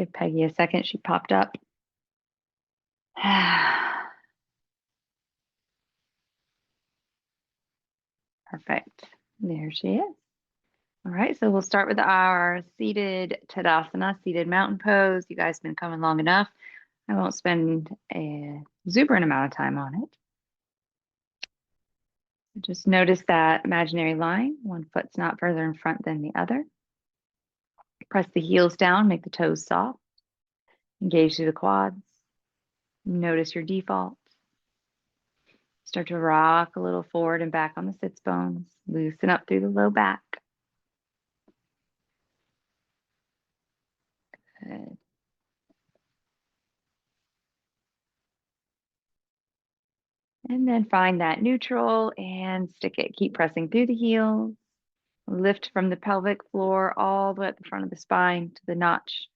Give Peggy a second. She popped up. Perfect. There she is. All right, so we'll start with our seated Tadasana, seated mountain pose. You guys have been coming long enough. I won't spend a exuberant amount of time on it. Just notice that imaginary line. One foot's not further in front than the other. Press the heels down, make the toes soft. Engage through the quads. Notice your default. Start to rock a little forward and back on the sits bones. Loosen up through the low back. Good. And then find that neutral and stick it. Keep pressing through the heels. Lift from the pelvic floor all the way at the front of the spine to the notch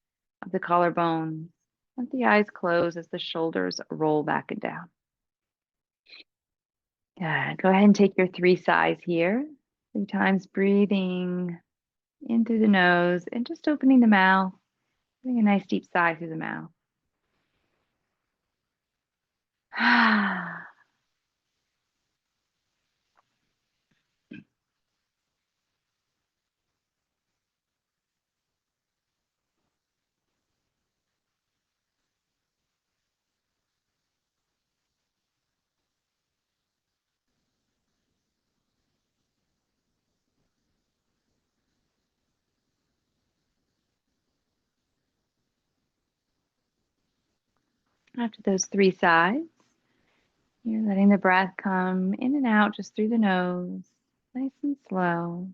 of the collarbone. Let the eyes close as the shoulders roll back and down. Good. Go ahead and take your 3 sighs here. 3 times breathing in through the nose and just opening the mouth. Doing a nice deep sigh through the mouth. After those 3 sighs, you're letting the breath come in and out just through the nose, nice and slow.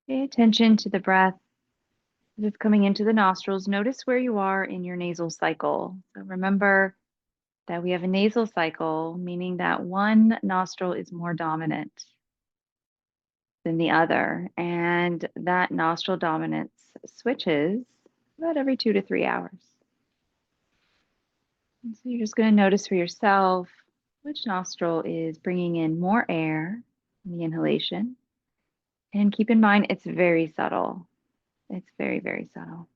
Pay attention to the breath as it's coming into the nostrils. Notice where you are in your nasal cycle. So remember that we have a nasal cycle, meaning that one nostril is more dominant than the other. And that nostril dominance switches about every 2 to 3 hours. And so you're just going to notice for yourself which nostril is bringing in more air in the inhalation. And keep in mind, it's very subtle. It's very, very subtle.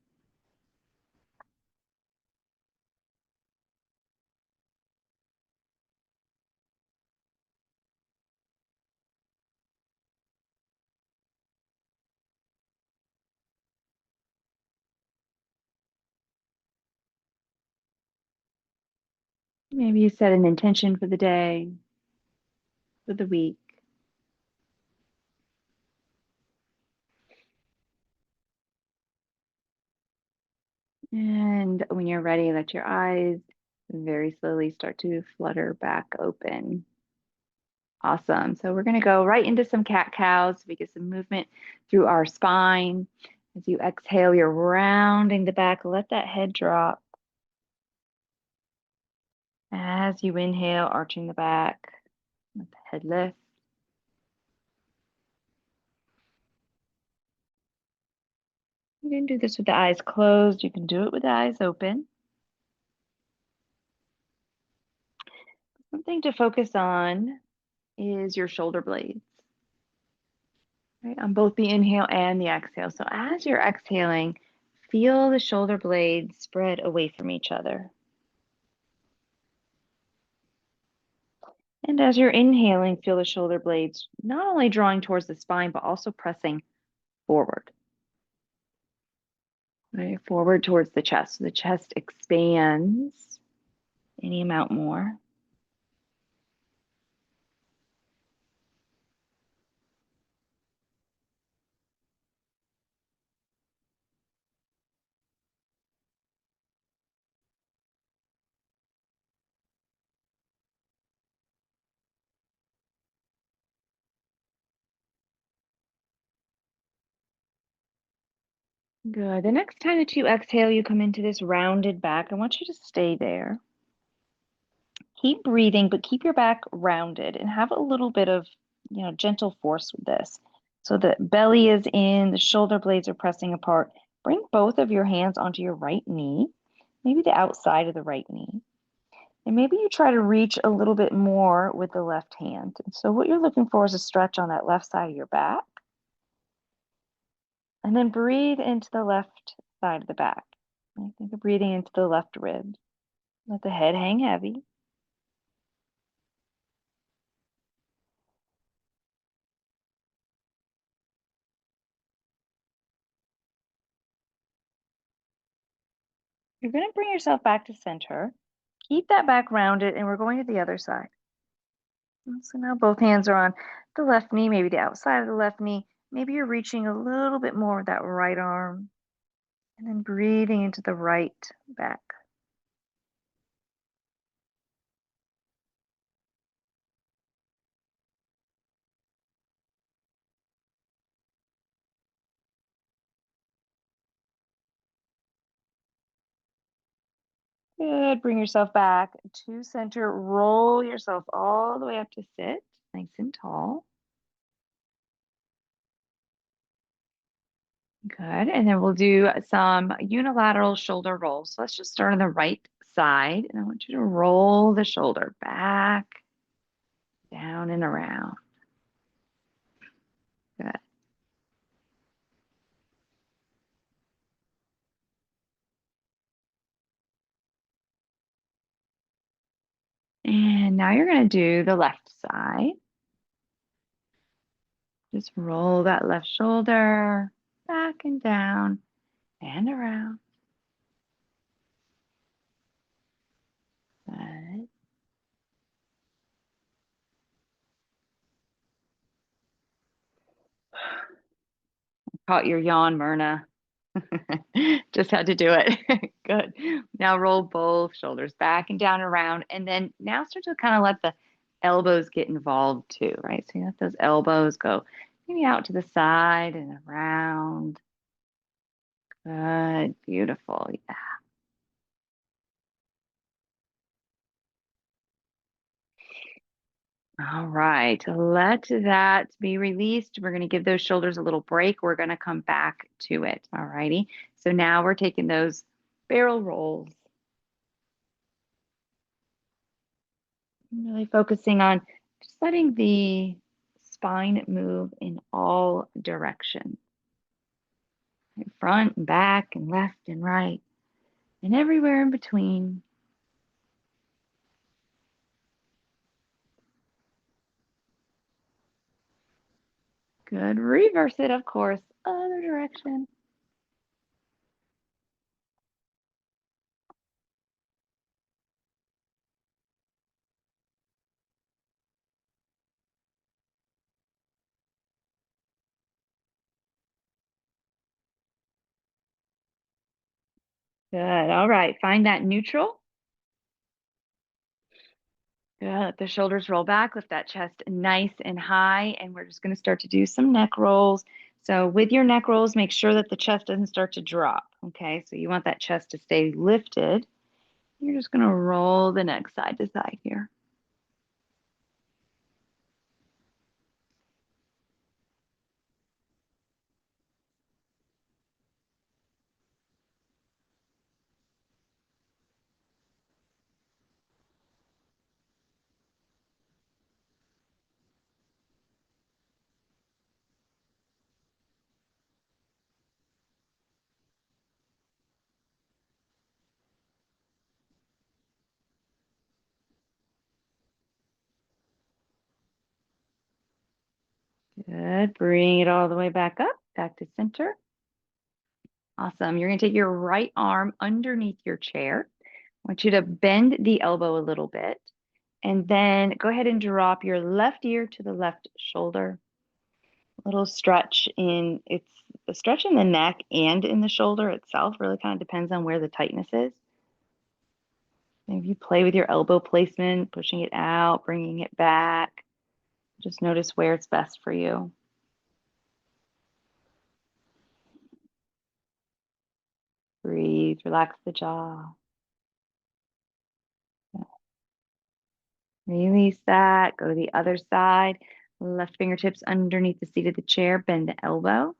Maybe you set an intention for the day, for the week. And when you're ready, let your eyes very slowly start to flutter back open. Awesome. So we're going to go right into some cat-cows. We get some movement through our spine. As you exhale, you're rounding the back. Let that head drop. As you inhale, arching the back. Let the head lift. You can do this with the eyes closed. You can do it with the eyes open. Something to focus on is your shoulder blades, right? On both the inhale and the exhale. So as you're exhaling, feel the shoulder blades spread away from each other. And as you're inhaling, feel the shoulder blades not only drawing towards the spine, but also pressing forward. Right? Forward towards the chest. So the chest expands any amount more. Good. The next time that you exhale, you come into this rounded back. I want you to stay there. Keep breathing, but keep your back rounded and have a little bit of, gentle force with this. So the belly is in, the shoulder blades are pressing apart. Bring both of your hands onto your right knee, maybe the outside of the right knee. And maybe you try to reach a little bit more with the left hand. And so what you're looking for is a stretch on that left side of your back. And then breathe into the left side of the back. I think of breathing into the left rib. Let the head hang heavy. You're going to bring yourself back to center. Keep that back rounded, and we're going to the other side. And so now both hands are on the left knee, maybe the outside of the left knee. Maybe you're reaching a little bit more with that right arm. And then breathing into the right back. Good. Bring yourself back to center. Roll yourself all the way up to sit, nice and tall. Good. And then we'll do some unilateral shoulder rolls. So let's just start on the right side. And I want you to roll the shoulder back, down, and around. Good. And now you're going to do the left side. Just roll that left shoulder back and down and around. Good. Caught your yawn, Myrna. Just had to do it. Good. Now roll both shoulders back and down around. And then now start to kind of let the elbows get involved too, right? So you let those elbows go maybe out to the side and around. Good. Beautiful. Yeah. All right. Let that be released. We're going to give those shoulders a little break. We're going to come back to it. All righty. So now we're taking those barrel rolls. Really focusing on just letting the spine move in all directions. Front and back and left and right and everywhere in between. Good. Reverse it, of course. Other direction. Good. All right. Find that neutral. Good. Let the shoulders roll back. Lift that chest nice and high. And we're just going to start to do some neck rolls. So with your neck rolls, make sure that the chest doesn't start to drop. Okay. So you want that chest to stay lifted. You're just going to roll the neck side to side here. Good. Bring it all the way back up, back to center. Awesome. You're going to take your right arm underneath your chair. I want you to bend the elbow a little bit. And then go ahead and drop your left ear to the left shoulder. A little stretch in it's a stretch in the neck and in the shoulder itself. Really kind of depends on where the tightness is. Maybe you play with your elbow placement, pushing it out, bringing it back. Just notice where it's best for you. Breathe, relax the jaw. Release that. Go to the other side. Left fingertips underneath the seat of the chair. Bend the elbow.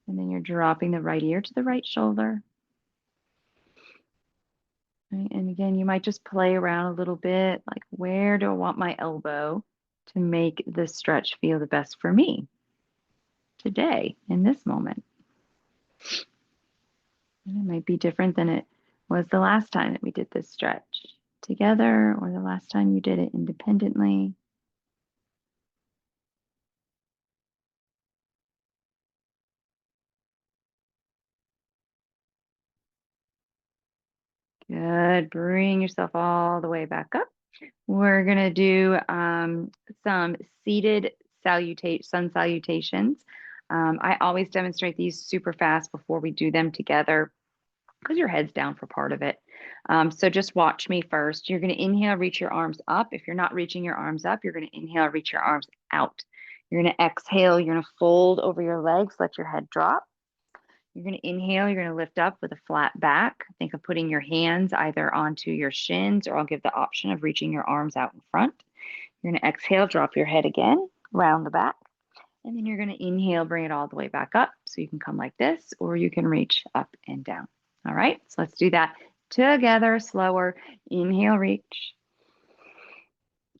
And then you're dropping the right ear to the right shoulder. Right? And again, you might just play around a little bit, like where do I want my elbow to make this stretch feel the best for me today in this moment? And it might be different than it was the last time that we did this stretch together or the last time you did it independently. Good. Bring yourself all the way back up. We're going to do some seated sun salutations. I always demonstrate these super fast before we do them together because your head's down for part of it. So just watch me first. You're going to inhale, reach your arms up. If you're not reaching your arms up, you're going to inhale, reach your arms out. You're going to exhale. You're going to fold over your legs, let your head drop. You're going to inhale, you're going to lift up with a flat back. Think of putting your hands either onto your shins, or I'll give the option of reaching your arms out in front. You're going to exhale, drop your head again, round the back. And then you're going to inhale, bring it all the way back up. So you can come like this, or you can reach up and down. All right, so let's do that together, slower. Inhale, reach.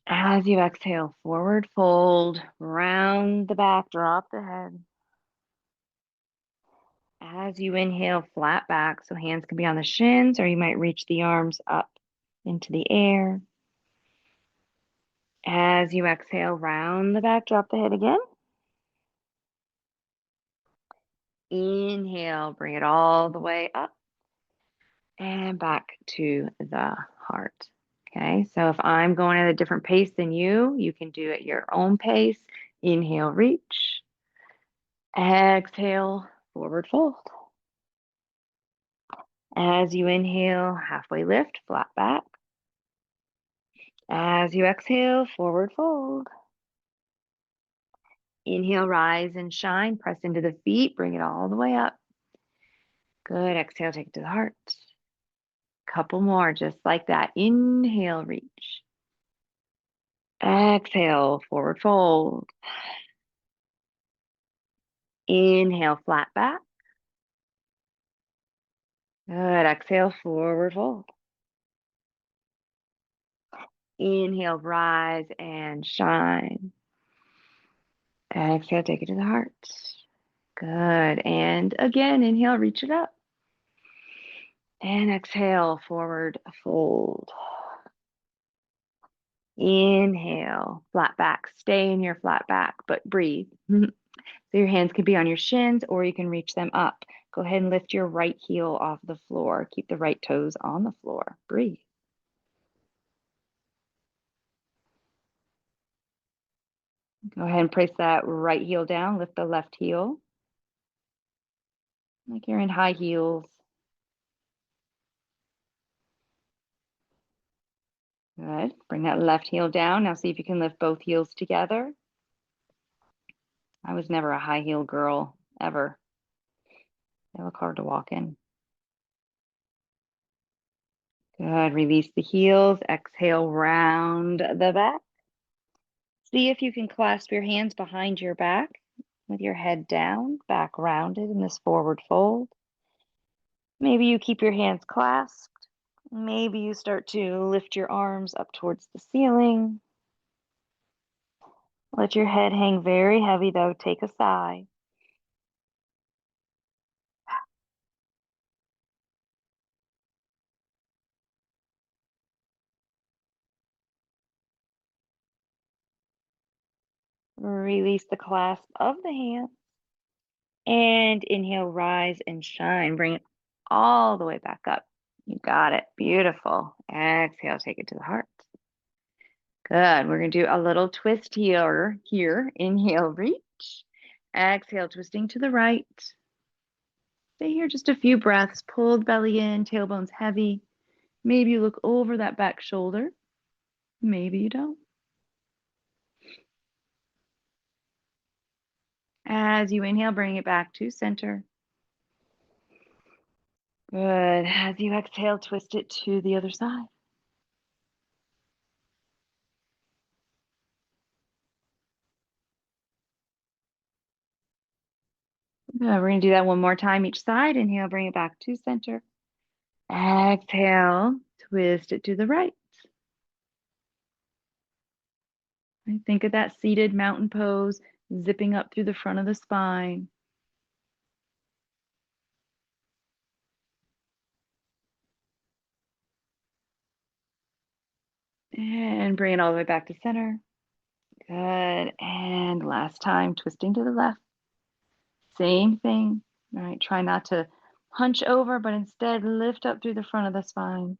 As you exhale, forward fold, round the back, drop the head. As you inhale, flat back, so hands can be on the shins, or you might reach the arms up into the air. As you exhale, round the back, drop the head again. Inhale, bring it all the way up and back to the heart. Okay, so if I'm going at a different pace than you, you can do it your own pace. Inhale, reach. Exhale, forward fold. As you inhale, halfway lift, flat back. As you exhale, forward fold. Inhale, rise and shine. Press into the feet. Bring it all the way up. Good. Exhale, take it to the heart. Couple more, just like that. Inhale, reach. Exhale, forward fold. Inhale, flat back. Good. Exhale, forward fold. Inhale, rise and shine. Exhale, take it to the heart. Good. And again, inhale, reach it up. And exhale, forward fold. Inhale, flat back. Stay in your flat back, but breathe. So your hands can be on your shins, or you can reach them up. Go ahead and lift your right heel off the floor. Keep the right toes on the floor. Breathe. Go ahead and place that right heel down. Lift the left heel like you're in high heels. Good. Bring that left heel down. Now see if you can lift both heels together. I was never a high heel girl, ever. They look hard to walk in. Good. Release the heels. Exhale, round the back. See if you can clasp your hands behind your back with your head down, back rounded in this forward fold. Maybe you keep your hands clasped. Maybe you start to lift your arms up towards the ceiling. Let your head hang very heavy though. Take a sigh. Release the clasp of the hands. And inhale, rise and shine. Bring it all the way back up. You got it. Beautiful. Exhale, take it to the heart. Good. We're going to do a little twist here. Inhale, reach. Exhale, twisting to the right. Stay here just a few breaths. Pulled belly in, tailbone's heavy. Maybe you look over that back shoulder. Maybe you don't. As you inhale, bring it back to center. Good. As you exhale, twist it to the other side. Good. We're going to do that one more time each side. Inhale, bring it back to center. Exhale, Twist it to the right. And think of that seated mountain pose zipping up through the front of the spine. And bring it all the way back to center. Good. And last time, twisting to the left. Same thing. All right. Try not to hunch over, but instead lift up through the front of the spine.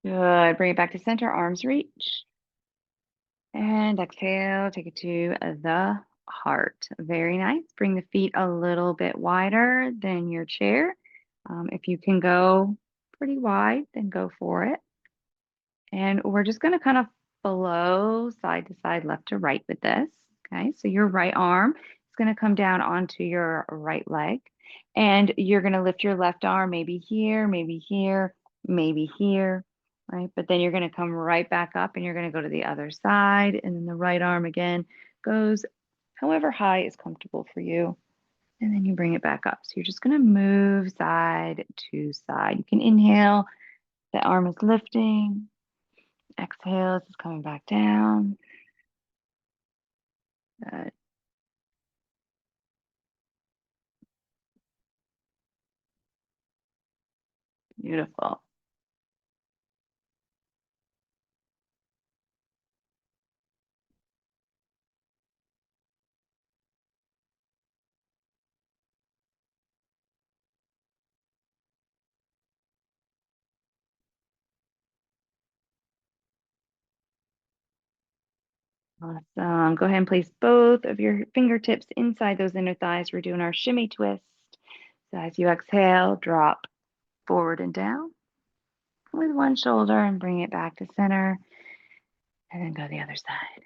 Good. Bring it back to center. Arms reach. And exhale. Take it to the heart. Very nice. Bring the feet a little bit wider than your chair. If you can go pretty wide, then go for it. And we're just going to kind of flow side to side, left to right with this. Okay, so your right arm is going to come down onto your right leg. And you're going to lift your left arm maybe here, maybe here, maybe here, right? But then you're going to come right back up and you're going to go to the other side. And then the right arm again goes however high is comfortable for you. And then you bring it back up. So you're just going to move side to side. You can inhale, the arm is lifting. Exhale, this is coming back down. Good. Beautiful. Awesome. Go ahead and place both of your fingertips inside those inner thighs. We're doing our shimmy twist. So as you exhale, drop forward and down with one shoulder and bring it back to center. And then go the other side.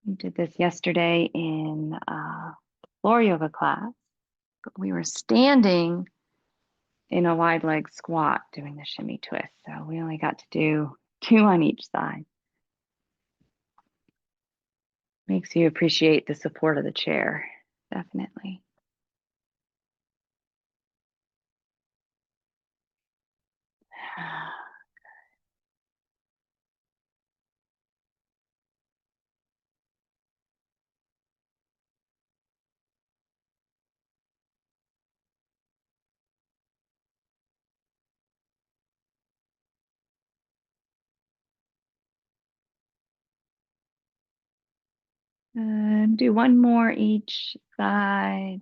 We did this yesterday in floor yoga class. We were standing in a wide leg squat doing the shimmy twist. So we only got to do 2 on each side. Makes you appreciate the support of the chair, definitely. Do one more each side.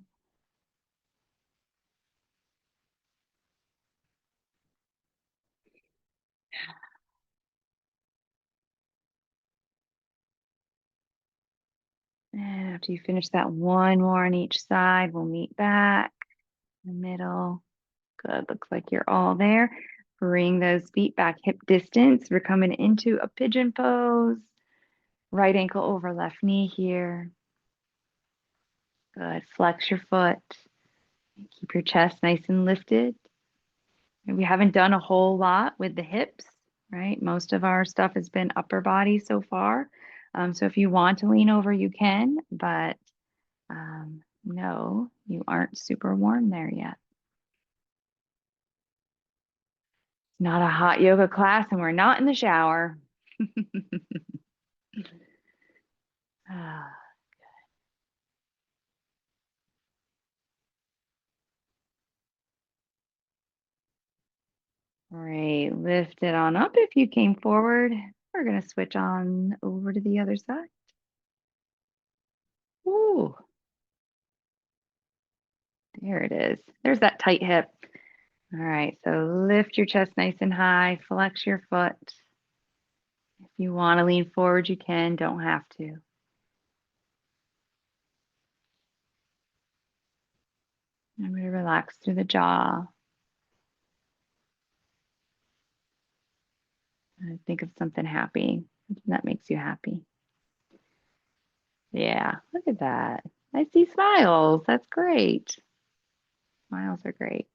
And after you finish that, one more on each side. We'll meet back in the middle. Good. Looks like you're all there. Bring those feet back hip distance. We're coming into a pigeon pose. Right ankle over left knee here. Good. Flex your foot. Keep your chest nice and lifted. We haven't done a whole lot with the hips, right? Most of our stuff has been upper body so far. So if you want to lean over, you can, but no, you aren't super warm there yet. Not a hot yoga class, and we're not in the shower. Great. Lift it on up if you came forward. We're going to switch on over to the other side. Ooh, there it is. There's that tight hip. All right, so lift your chest nice and high, flex your foot. If you want to lean forward, you can, don't have to. I'm going to relax through the jaw. Think of something happy, something that makes you happy. Yeah, look at that. I see smiles. That's great. Smiles are great.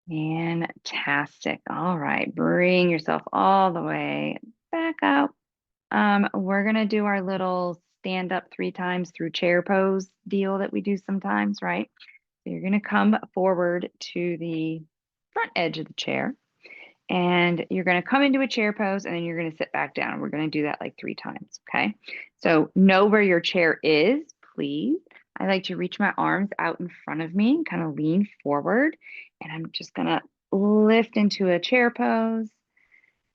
Fantastic. All right, bring yourself all the way back up. We're gonna do our little stand up 3 times through chair pose deal that we do sometimes, right? So you're gonna come forward to the front edge of the chair and you're gonna come into a chair pose and then you're gonna sit back down. We're gonna do that like 3 times, okay? So know where your chair is, please. I like to reach my arms out in front of me and kind of lean forward. And I'm just gonna lift into a chair pose.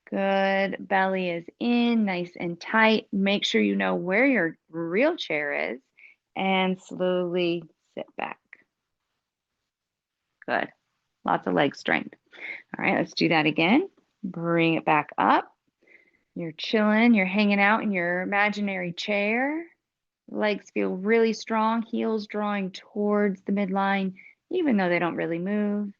Good. Belly is in, nice and tight. Make sure you know where your real chair is and slowly sit back. Good. Lots of leg strength. All right, let's do that again. Bring it back up. You're chilling, you're hanging out in your imaginary chair. Legs feel really strong, heels drawing towards the midline, even though they don't really move.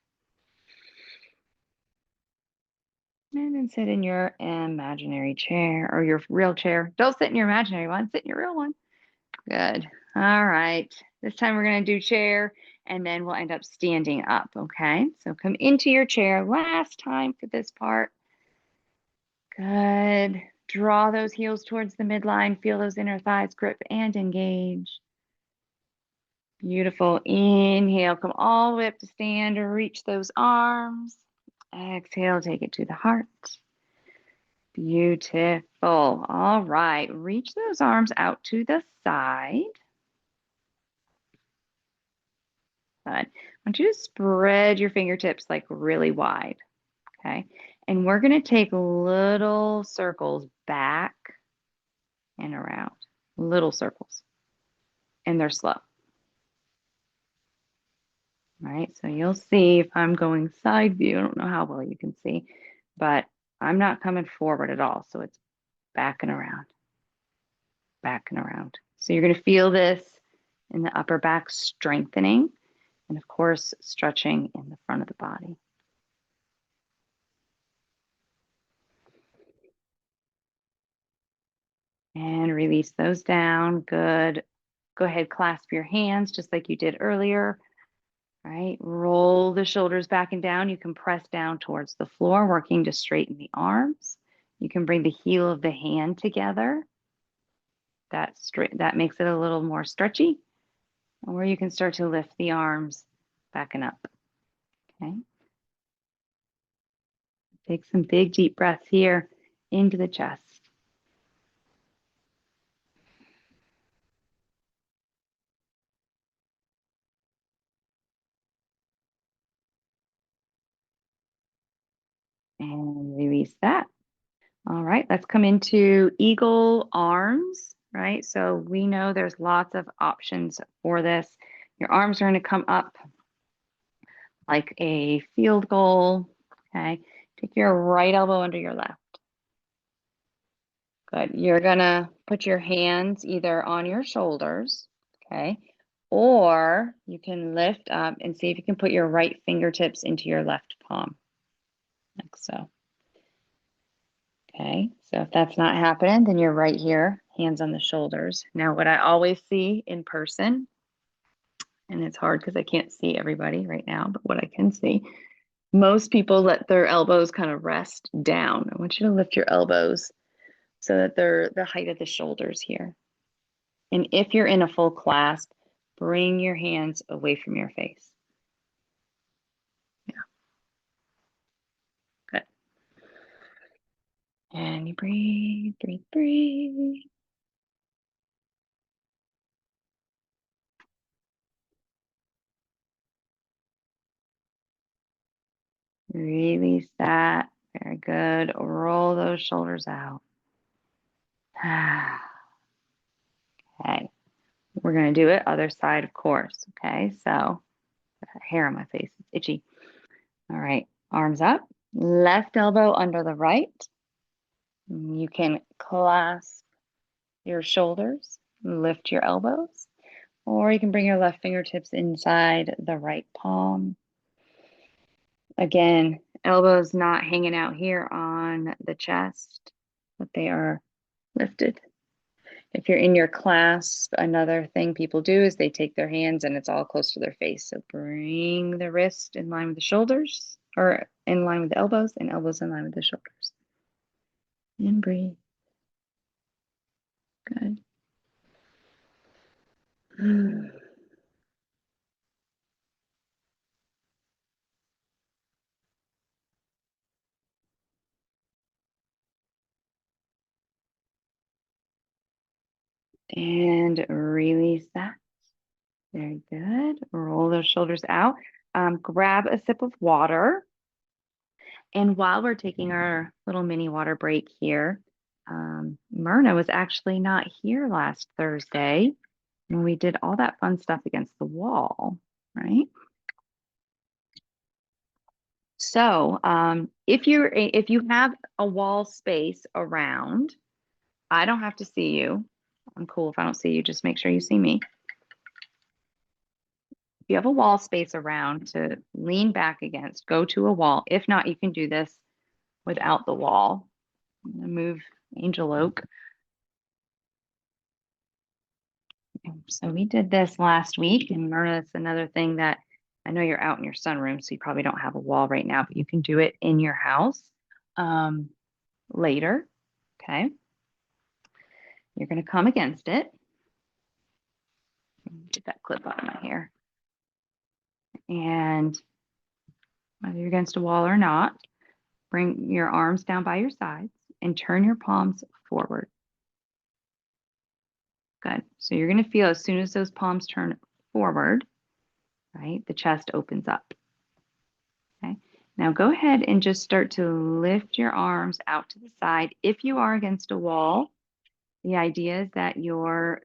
And then sit in your imaginary chair or your real chair. Don't sit in your imaginary one, sit in your real one. Good. All right. This time we're going to do chair and then we'll end up standing up. Okay. So come into your chair last time for this part. Good. Draw those heels towards the midline. Feel those inner thighs grip and engage. Beautiful. Inhale. Come all the way up to stand or reach those arms. Exhale. Take it to the heart. Beautiful. All right. Reach those arms out to the side. Good. I want you to spread your fingertips like really wide. Okay. And we're going to take little circles back and around. Little circles. And they're slow. All right. So you'll see if I'm going side view. I don't know how well you can see, but I'm not coming forward at all. So it's back and around. Back and around. So you're going to feel this in the upper back strengthening. And of course, stretching in the front of the body. And release those down. Good. Go ahead, clasp your hands just like you did earlier. All right. Roll the shoulders back and down. You can press down towards the floor, working to straighten the arms. You can bring the heel of the hand together. That makes it a little more stretchy. Or you can start to lift the arms back and up. Okay. Take some big deep breaths here into the chest. And release that. All right, let's come into eagle arms, right? So we know there's lots of options for this. Your arms are going to come up like a field goal, okay? Take your right elbow under your left. Good. You're going to put your hands either on your shoulders, okay? Or you can lift up and see if you can put your right fingertips into your left palm, like so. Okay, so if that's not happening, then you're right here, hands on the shoulders. Now, what I always see in person, and it's hard because I can't see everybody right now, but what I can see, most people let their elbows kind of rest down. I want you to lift your elbows so that they're the height of the shoulders here. And if you're in a full clasp, bring your hands away from your face. Yeah, good. And you breathe, breathe, breathe. Release that. Very good. Roll those shoulders out. Okay. We're going to do it other side, of course. Okay. So, hair on my face. It's itchy. All right. Arms up. Left elbow under the right. You can clasp your shoulders, lift your elbows, or you can bring your left fingertips inside the right palm. Again, elbows not hanging out here on the chest, but they are lifted. If you're in your clasp, another thing people do is they take their hands and it's all close to their face. So bring the wrist in line with the shoulders. or in line with the elbows, and elbows in line with the shoulders. And breathe. Good. And release that. Very good. Roll those shoulders out. Grab a sip of water. And while we're taking our little mini water break here, Myrna was actually not here last Thursday when we did all that fun stuff against the wall, right? So if you have a wall space around, I don't have to see you. I'm cool if I don't see you. Just make sure you see me. If you have a wall space around to lean back against, go to a wall. If not, you can do this without the wall. I'm gonna move Angel Oak. So we did this last week, and Myrna, it's another thing that I know you're out in your sunroom, so you probably don't have a wall right now, but you can do it in your house later. Okay. You're going to come against it. Get that clip out of my hair. And whether you're against a wall or not, bring your arms down by your sides and turn your palms forward. Good. So you're going to feel as soon as those palms turn forward, right, the chest opens up. Okay. Now go ahead and just start to lift your arms out to the side. If you are against a wall, the idea is that your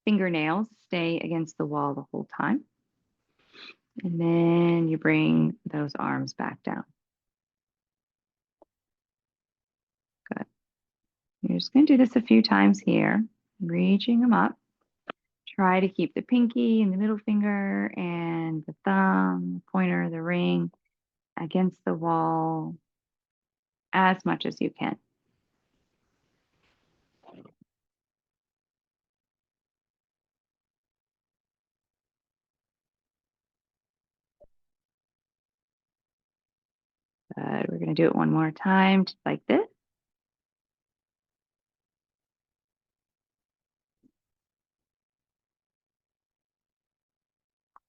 fingernails stay against the wall the whole time. And then you bring those arms back down. Good. You're just going to do this a few times here, reaching them up. Try to keep the pinky and the middle finger and the thumb, the pointer, the ring against the wall as much as you can. Good. We're going to do it one more time, just like this.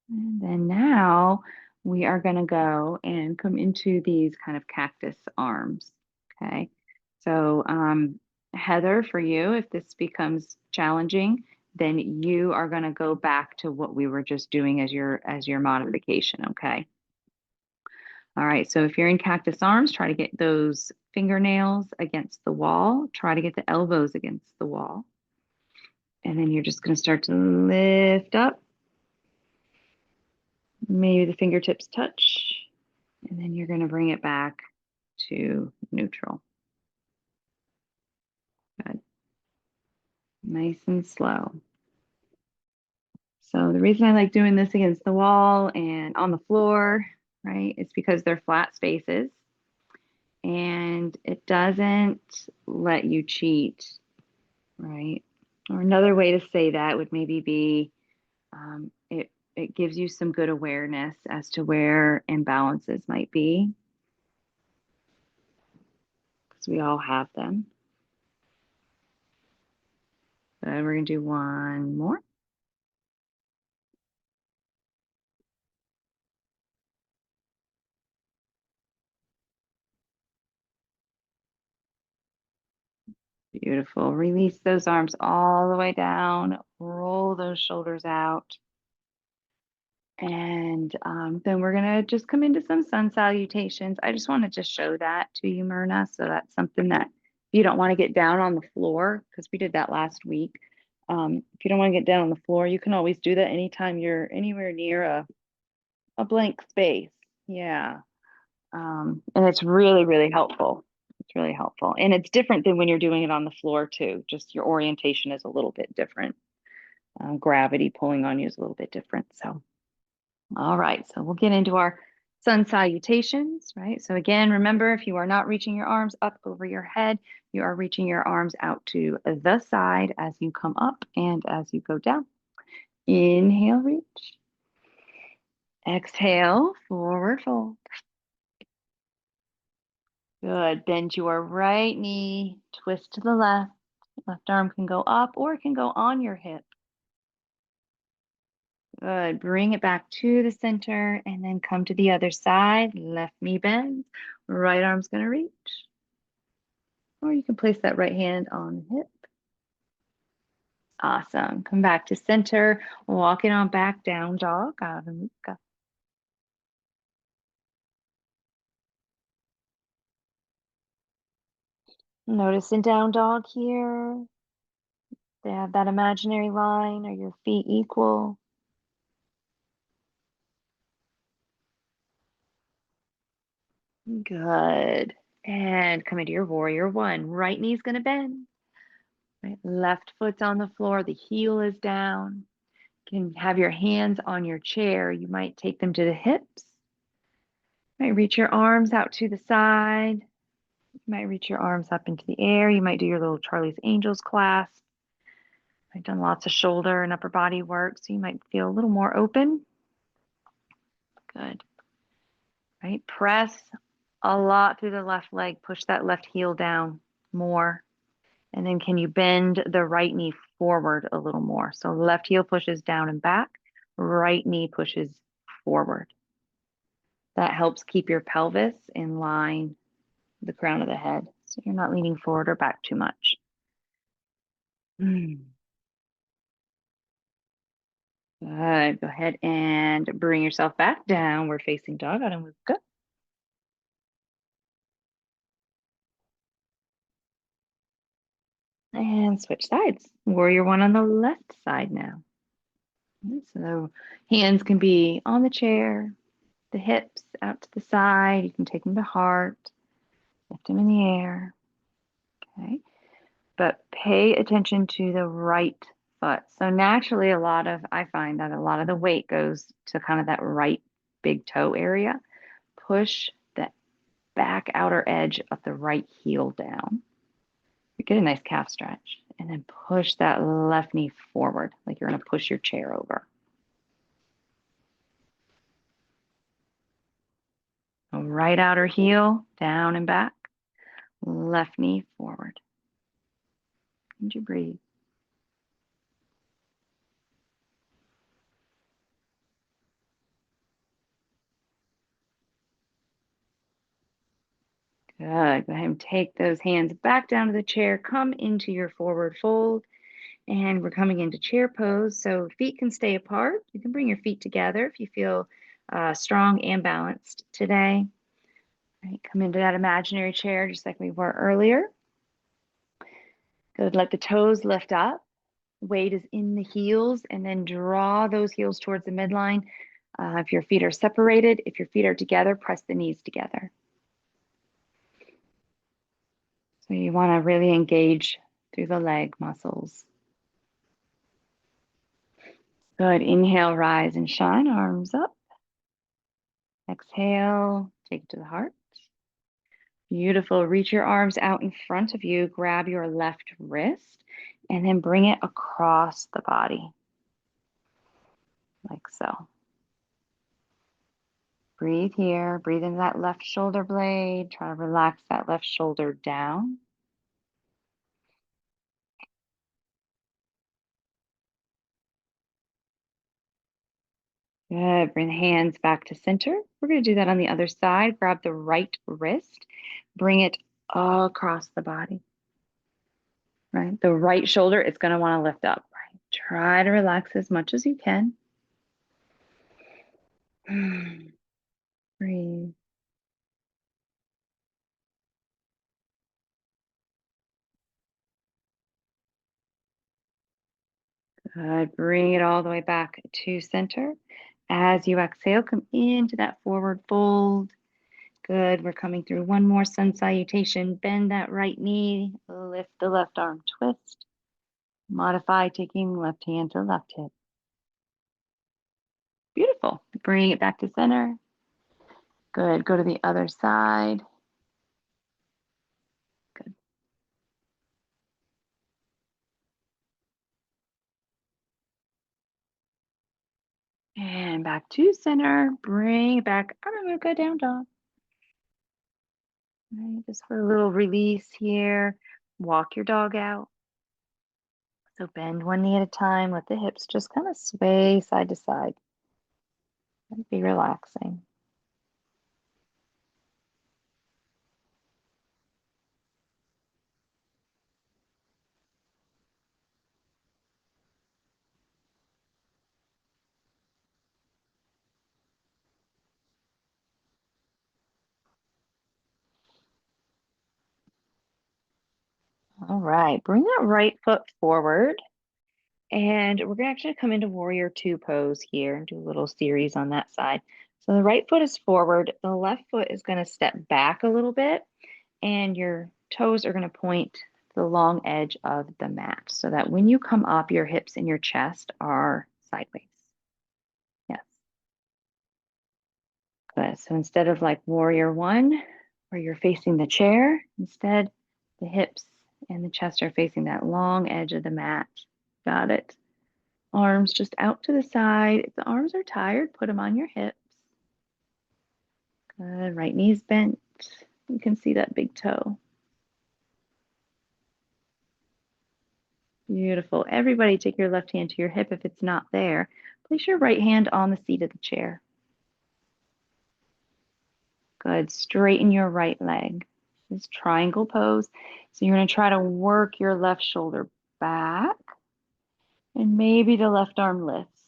And then now we are going to go and come into these kind of cactus arms. Okay. So Heather, for you, if this becomes challenging, then you are going to go back to what we were just doing as your modification. Okay. All right. So if you're in cactus arms, try to get those fingernails against the wall. Try to get the elbows against the wall. And then you're just going to start to lift up. Maybe the fingertips touch, and then you're going to bring it back to neutral. Good. Nice and slow. So the reason I like doing this against the wall and on the floor, right, is because they're flat spaces and it doesn't let you cheat, right? Or another way to say that would maybe be it gives you some good awareness as to where imbalances might be, because we all have them. We're going to do one more. Beautiful. Release those arms all the way down. Roll those shoulders out. And then we're going to just come into some sun salutations. I just wanted to show that to you, Myrna. So that's something that if you don't want to get down on the floor, because we did that last week. If you don't want to get down on the floor, you can always do that anytime you're anywhere near a blank space. Yeah. And it's really, really helpful. It's really helpful. And it's different than when you're doing it on the floor too. Just your orientation is a little bit different. Gravity pulling on you is a little bit different. So, all right. So we'll get into our sun salutations, right? So again, remember, if you are not reaching your arms up over your head, you are reaching your arms out to the side as you come up and as you go down. Inhale, reach. Exhale, forward fold. Good. Bend your right knee, twist to the left. Left arm can go up or it can go on your hip. Good. Bring it back to the center and then come to the other side. Left knee bends. Right arm's going to reach. Or you can place that right hand on the hip. Awesome. Come back to center. Walk it on back, down dog. Adho Mukha. Notice in down dog here. They have that imaginary line. Are your feet equal? Good. And come into your warrior one. Right knee's going to bend. Right? Left foot's on the floor. The heel is down. You can have your hands on your chair. You might take them to the hips. You might reach your arms out to the side. You might reach your arms up into the air. You might do your little Charlie's Angels clasp. I've done lots of shoulder and upper body work, so you might feel a little more open. Good. Right? Press a lot through the left leg. Push that left heel down more. And then can you bend the right knee forward a little more? So left heel pushes down and back. Right knee pushes forward. That helps keep your pelvis in line, the crown of the head. So you're not leaning forward or back too much. Good. Go ahead and bring yourself back down. We're facing dog. Adho Mukha. And switch sides. Warrior one on the left side now. So the hands can be on the chair, the hips out to the side. You can take them to heart, lift them in the air. Okay. But pay attention to the right foot. So naturally, I find that a lot of the weight goes to kind of that right big toe area. Push that back outer edge of the right heel down. You get a nice calf stretch. And then push that left knee forward, like you're going to push your chair over. Right outer heel, down and back. Left knee forward. And you breathe. Good. Go ahead and take those hands back down to the chair. Come into your forward fold. And we're coming into chair pose. So feet can stay apart. You can bring your feet together if you feel strong and balanced today. Right, come into that imaginary chair just like we were earlier. Good. Let the toes lift up. Weight is in the heels, and then draw those heels towards the midline. If your feet are separated, if your feet are together, press the knees together. So you want to really engage through the leg muscles. Good. Inhale, rise and shine. Arms up. Exhale, take it to the heart. Beautiful. Reach your arms out in front of you. Grab your left wrist and then bring it across the body, like so. Breathe here. Breathe into that left shoulder blade. Try to relax that left shoulder down. Good. Bring the hands back to center. We're going to do that on the other side. Grab the right wrist. Bring it across the body. Right? The right shoulder is going to want to lift up. Right? Try to relax as much as you can. Breathe. Good. Bring it all the way back to center. As you exhale, come into that forward fold. Good. We're coming through one more sun salutation. Bend that right knee. Lift the left arm. Twist. Modify, taking left hand to left hip. Beautiful. Bring it back to center. Good. Go to the other side. Good. And back to center. Bring it back. Adho Mukha, down dog. Right, just for a little release here. Walk your dog out. So bend one knee at a time. Let the hips just kind of sway side to side. And be relaxing. All right, bring that right foot forward. And we're gonna actually come into warrior two pose here and do a little series on that side. So the right foot is forward, the left foot is gonna step back a little bit, and your toes are gonna point to the long edge of the mat so that when you come up, your hips and your chest are sideways. Yes, good. So instead of like warrior one, where you're facing the chair, instead the hips and the chest are facing that long edge of the mat. Got it. Arms just out to the side. If the arms are tired, put them on your hips. Good. Right knee's bent. You can see that big toe. Beautiful. Everybody take your left hand to your hip if it's not there. Place your right hand on the seat of the chair. Good. Straighten your right leg. This triangle pose. So you're going to try to work your left shoulder back, and maybe the left arm lifts.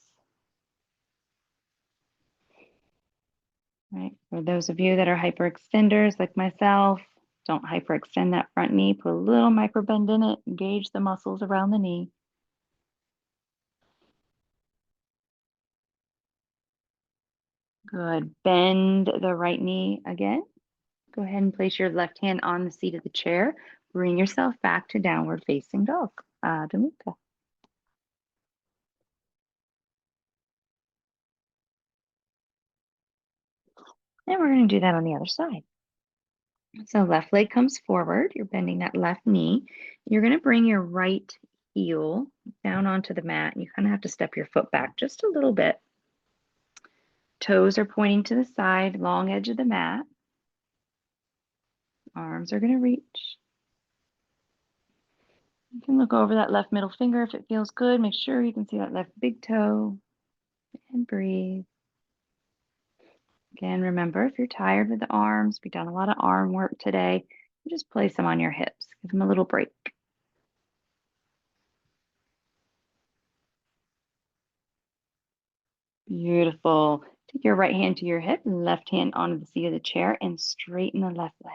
Right. For those of you that are hyperextenders like myself, don't hyperextend that front knee. Put a little micro bend in it. Engage the muscles around the knee. Good. Bend the right knee again. Go ahead and place your left hand on the seat of the chair. Bring yourself back to downward facing dog. Adho Mukha. And we're going to do that on the other side. So left leg comes forward. You're bending that left knee. You're going to bring your right heel down onto the mat. You kind of have to step your foot back just a little bit. Toes are pointing to the side, long edge of the mat. Arms are going to reach. You can look over that left middle finger if it feels good. Make sure you can see that left big toe and breathe. Again, remember, if you're tired with the arms, we've done a lot of arm work today, you just place them on your hips. Give them a little break. Beautiful. Take your right hand to your hip and left hand onto the seat of the chair and straighten the left leg.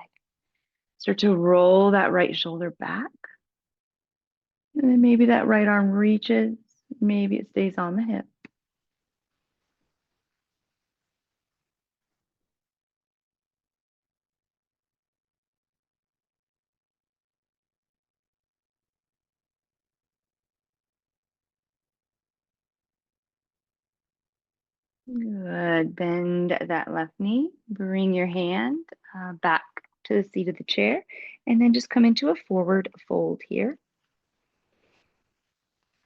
Start to roll that right shoulder back. And then maybe that right arm reaches. Maybe it stays on the hip. Good. Bend that left knee. Bring your hand back to the seat of the chair. And then just come into a forward fold here.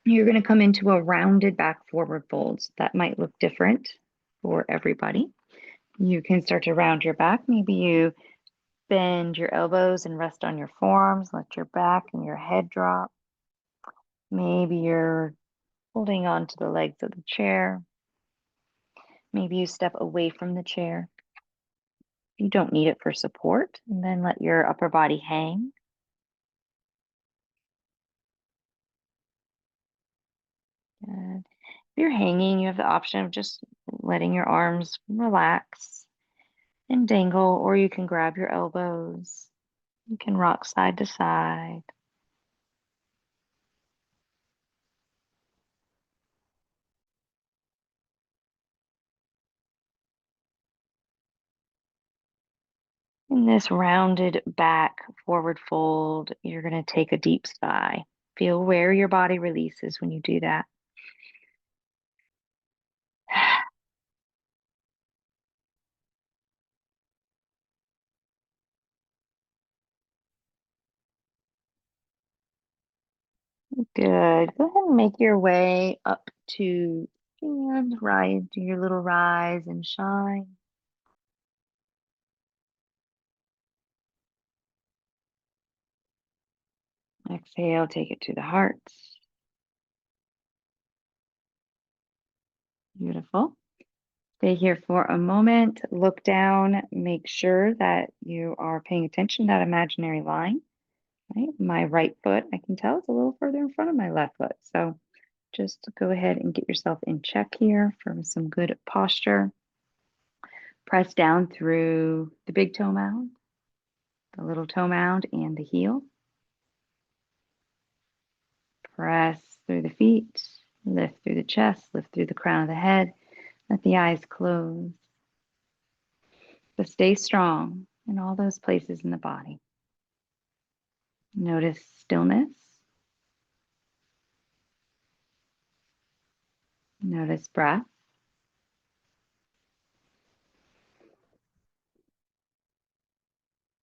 You're going to come into a rounded back forward fold. So that might look different for everybody. You can start to round your back. Maybe you bend your elbows and rest on your forearms. Let your back and your head drop. Maybe you're holding on to the legs of the chair. Maybe you step away from the chair. You don't need it for support. And then let your upper body hang. Good. If you're hanging, you have the option of just letting your arms relax and dangle, or you can grab your elbows. You can rock side to side. In this rounded back forward fold, you're going to take a deep sigh. Feel where your body releases when you do that. Good. Go ahead and make your way up to and rise, do your little rise and shine. Exhale, take it to the heart. Beautiful. Stay here for a moment. Look down. Make sure that you are paying attention to that imaginary line. Right? My right foot, I can tell, it's a little further in front of my left foot. So just go ahead and get yourself in check here for some good posture. Press down through the big toe mound, the little toe mound, and the heel. Press through the feet, lift through the chest, lift through the crown of the head. Let the eyes close. But stay strong in all those places in the body. Notice stillness. Notice breath.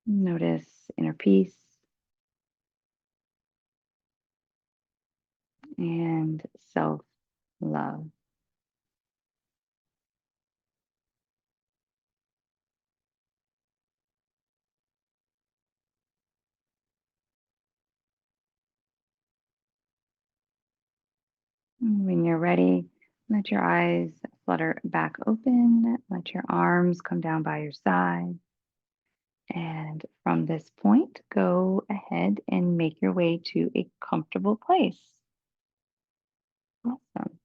Notice inner peace and self love. When you're ready, let your eyes flutter back open. Let your arms come down by your side. And from this point, go ahead and make your way to a comfortable place. Awesome.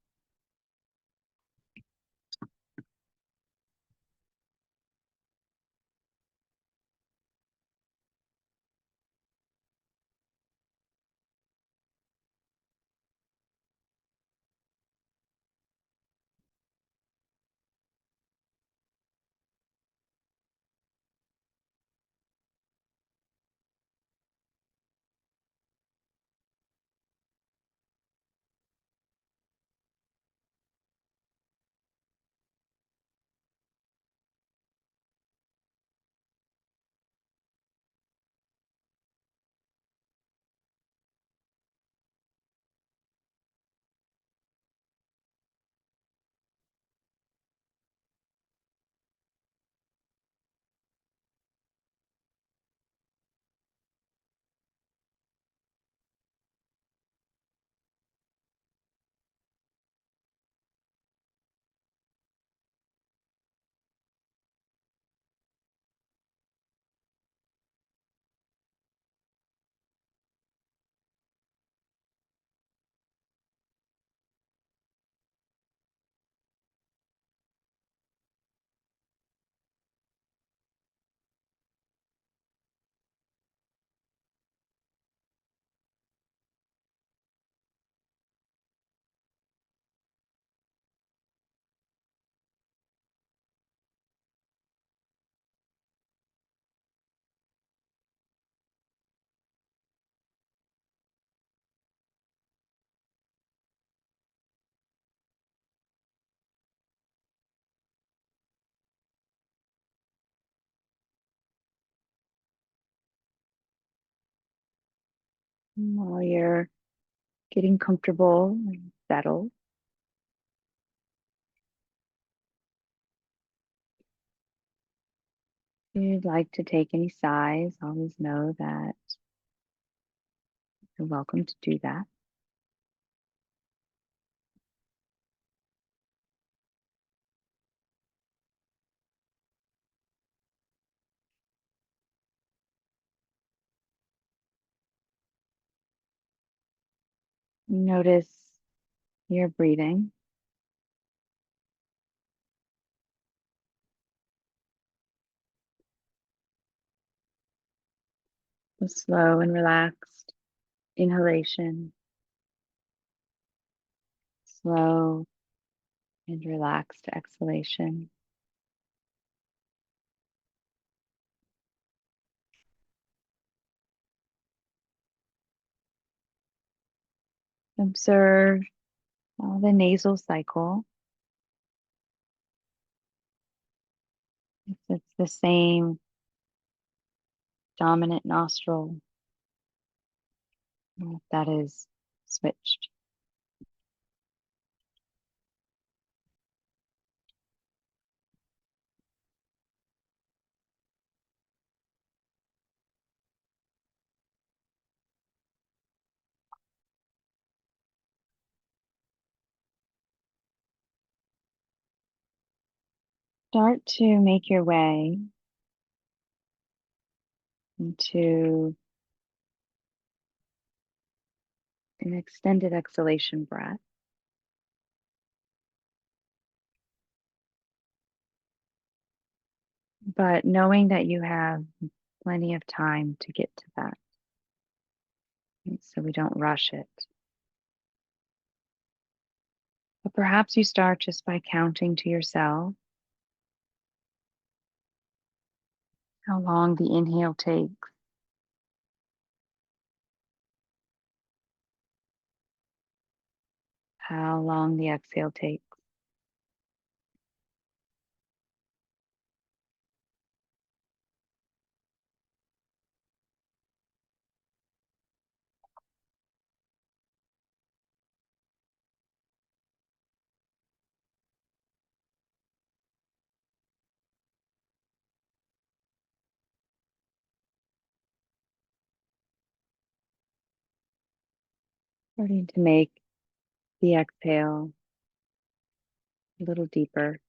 While you're getting comfortable and settled, if you'd like to take any sighs, always know that you're welcome to do that. Notice your breathing. The slow and relaxed inhalation, slow and relaxed exhalation. Observe the nasal cycle. If it's the same dominant nostril, or if that is switched. Start to make your way into an extended exhalation breath, but knowing that you have plenty of time to get to that, right? So we don't rush it. But perhaps you start just by counting to yourself how long the inhale takes, how long the exhale takes. Starting to make the exhale a little deeper,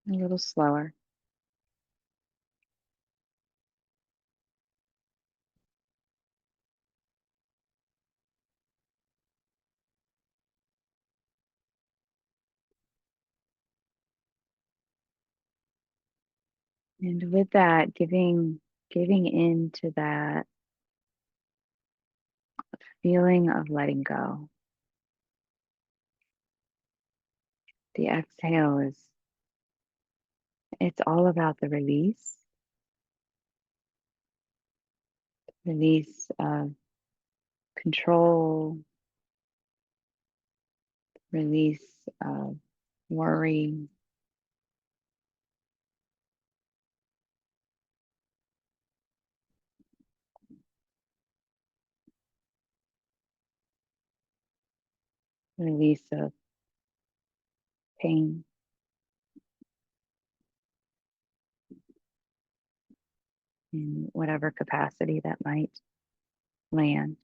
a little slower. And with that, giving in to that feeling of letting go. The exhale it's all about the release of control, release of worry, release of pain, in whatever capacity that might land.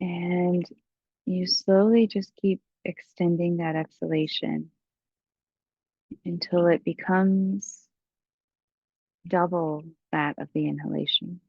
And you slowly just keep extending that exhalation until it becomes double that of the inhalation.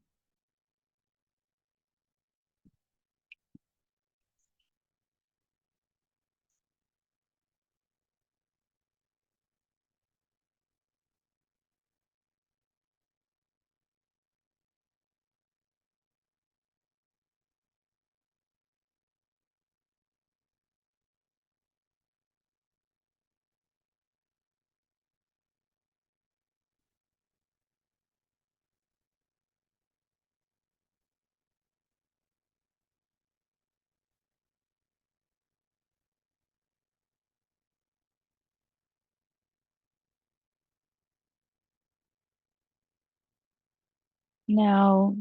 Now,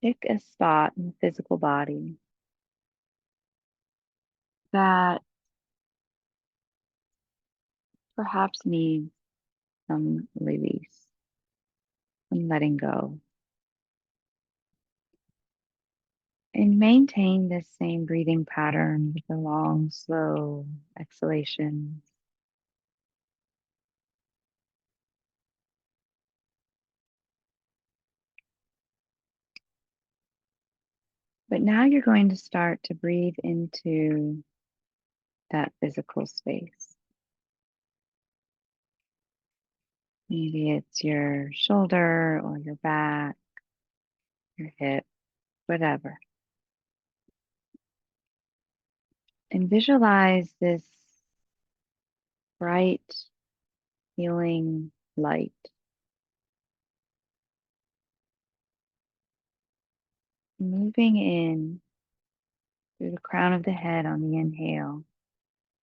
pick a spot in the physical body that perhaps needs some release, some letting go. And maintain this same breathing pattern with the long, slow exhalations. But now you're going to start to breathe into that physical space. Maybe it's your shoulder or your back, your hip, whatever. And visualize this bright, healing light moving in through the crown of the head on the inhale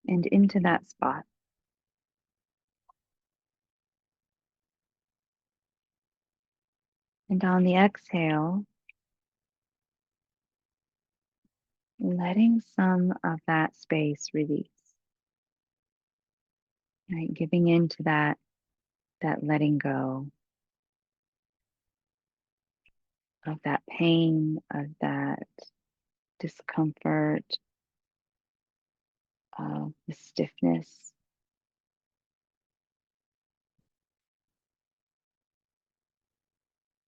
and into that spot. And on the exhale, letting some of that space release. right? Giving into that letting go of that pain, of that discomfort, of the stiffness,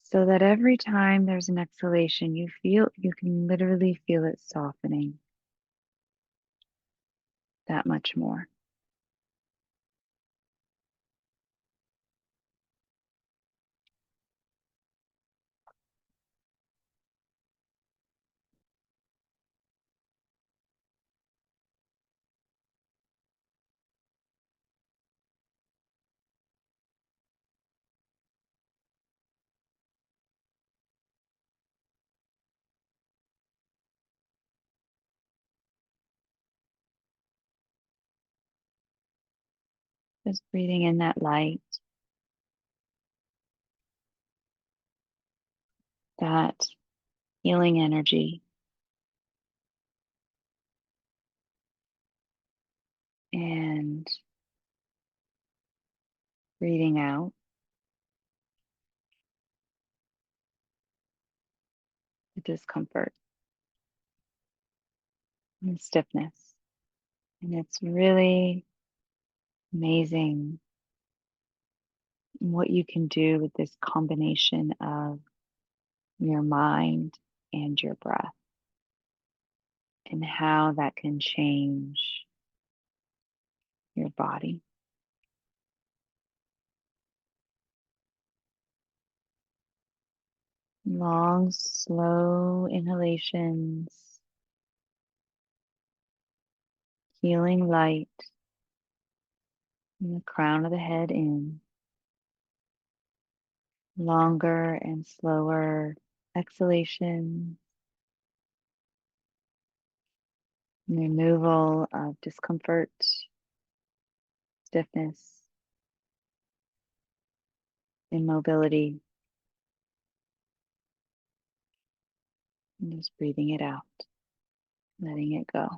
so that every time there's an exhalation, you can literally feel it softening that much more. Just breathing in that light, that healing energy, and breathing out the discomfort and stiffness. And it's really amazing what you can do with this combination of your mind and your breath, and how that can change your body. Long, slow inhalations, healing light from the crown of the head in. Longer and slower exhalation, removal of discomfort, stiffness, immobility, and just breathing it out, letting it go.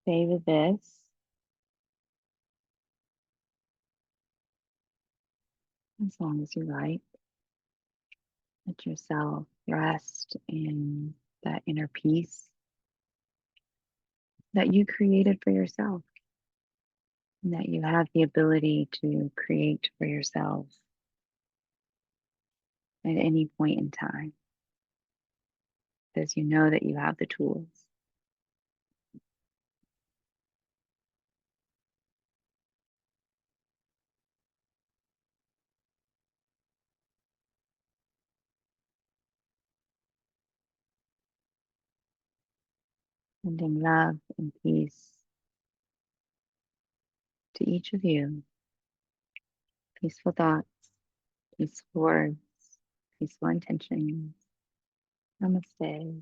Stay with this as long as you like. Let yourself rest in that inner peace that you created for yourself, and that you have the ability to create for yourself at any point in time, because you know that you have the tools. Sending love and peace to each of you. Peaceful thoughts, peaceful words, peaceful intentions. Namaste.